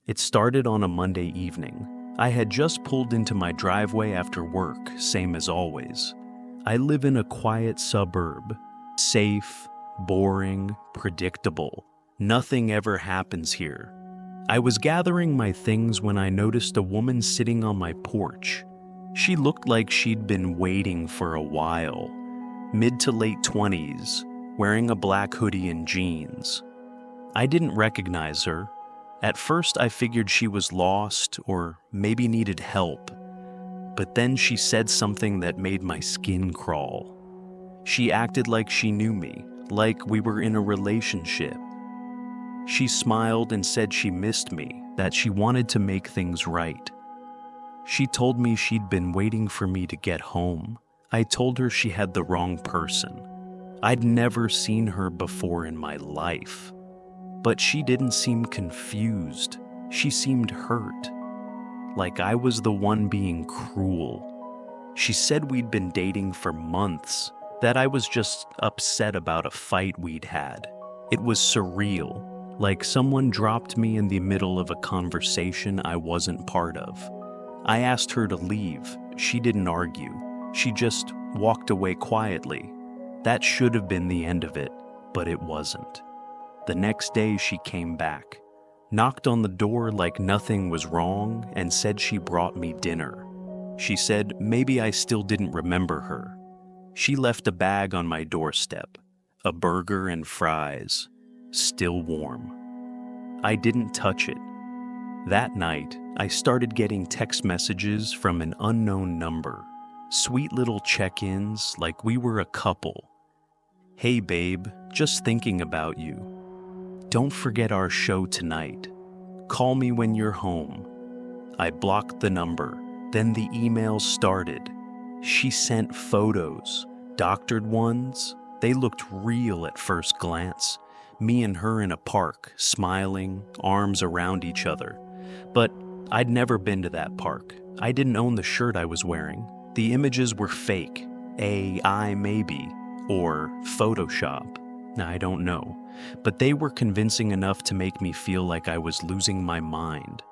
It started on a Monday evening. I had just pulled into my driveway after work, same as always. I live in a quiet suburb. Safe, boring, predictable. Nothing ever happens here. I was gathering my things when I noticed a woman sitting on my porch. She looked like she'd been waiting for a while. Mid to late 20s, wearing a black hoodie and jeans. I didn't recognize her. At first I figured she was lost or maybe needed help. But then she said something that made my skin crawl. She acted like she knew me, like we were in a relationship. She smiled and said she missed me, that she wanted to make things right. She told me she'd been waiting for me to get home. I told her she had the wrong person. I'd never seen her before in my life. But she didn't seem confused. She seemed hurt. Like I was the one being cruel. She said we'd been dating for months, that I was just upset about a fight we'd had. It was surreal, like someone dropped me in the middle of a conversation I wasn't part of. I asked her to leave. She didn't argue. She just walked away quietly. That should have been the end of it, but it wasn't. The next day she came back, knocked on the door like nothing was wrong, and said she brought me dinner. She said maybe I still didn't remember her. She left a bag on my doorstep, a burger and fries, still warm. I didn't touch it. That night, I started getting text messages from an unknown number, sweet little check-ins like we were a couple. Hey babe, just thinking about you. Don't forget our show tonight. Call me when you're home. I blocked the number, then the emails started. She sent photos, doctored ones. They looked real at first glance. Me and her in a park, smiling, arms around each other. But I'd never been to that park. I didn't own the shirt I was wearing. The images were fake, AI maybe, or Photoshop. I don't know. But they were convincing enough to make me feel like I was losing my mind.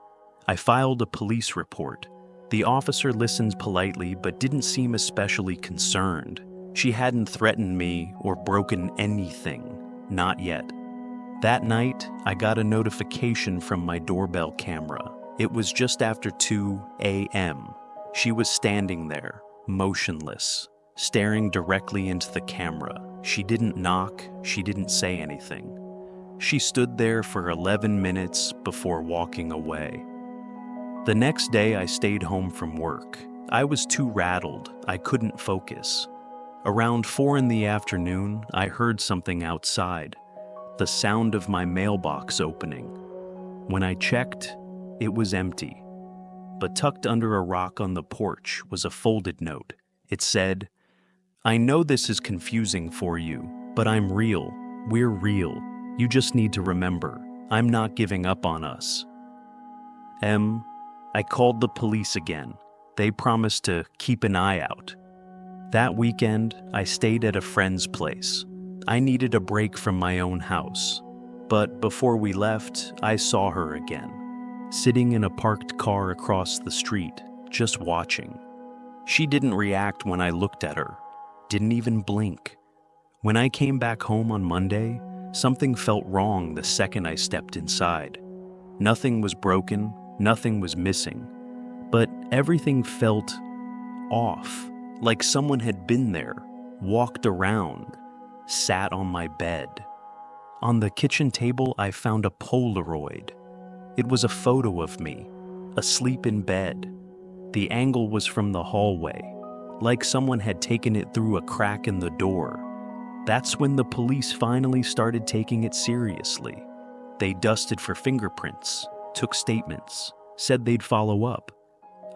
I filed a police report. The officer listened politely but didn't seem especially concerned. She hadn't threatened me or broken anything. Not yet. That night, I got a notification from my doorbell camera. It was just after 2 a.m. She was standing there, motionless, staring directly into the camera. She didn't knock, she didn't say anything. She stood there for 11 minutes before walking away. The next day I stayed home from work. I was too rattled, I couldn't focus. Around 4 in the afternoon, I heard something outside, the sound of my mailbox opening. When I checked, it was empty. But tucked under a rock on the porch was a folded note. It said, I know this is confusing for you, but I'm real. We're real. You just need to remember, I'm not giving up on us. I called the police again. They promised to keep an eye out. That weekend, I stayed at a friend's place. I needed a break from my own house. But before we left, I saw her again, sitting in a parked car across the street, just watching. She didn't react when I looked at her. Didn't even blink. When I came back home on Monday, something felt wrong the second I stepped inside. Nothing was broken, nothing was missing, but everything felt off, like someone had been there, walked around, sat on my bed. On the kitchen table, I found a Polaroid. It was a photo of me, asleep in bed. The angle was from the hallway, like someone had taken it through a crack in the door. That's when the police finally started taking it seriously. They dusted for fingerprints, took statements, said they'd follow up.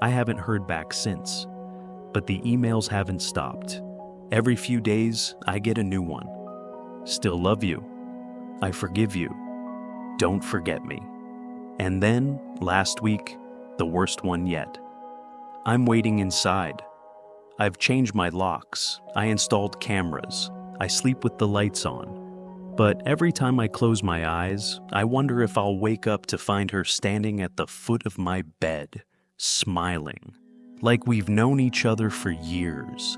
I haven't heard back since, but the emails haven't stopped. Every few days, I get a new one. Still love you. I forgive you. Don't forget me. And then, last week, the worst one yet. I'm waiting inside. I've changed my locks. I installed cameras. I sleep with the lights on. But every time I close my eyes, I wonder if I'll wake up to find her standing at the foot of my bed, smiling, like we've known each other for years.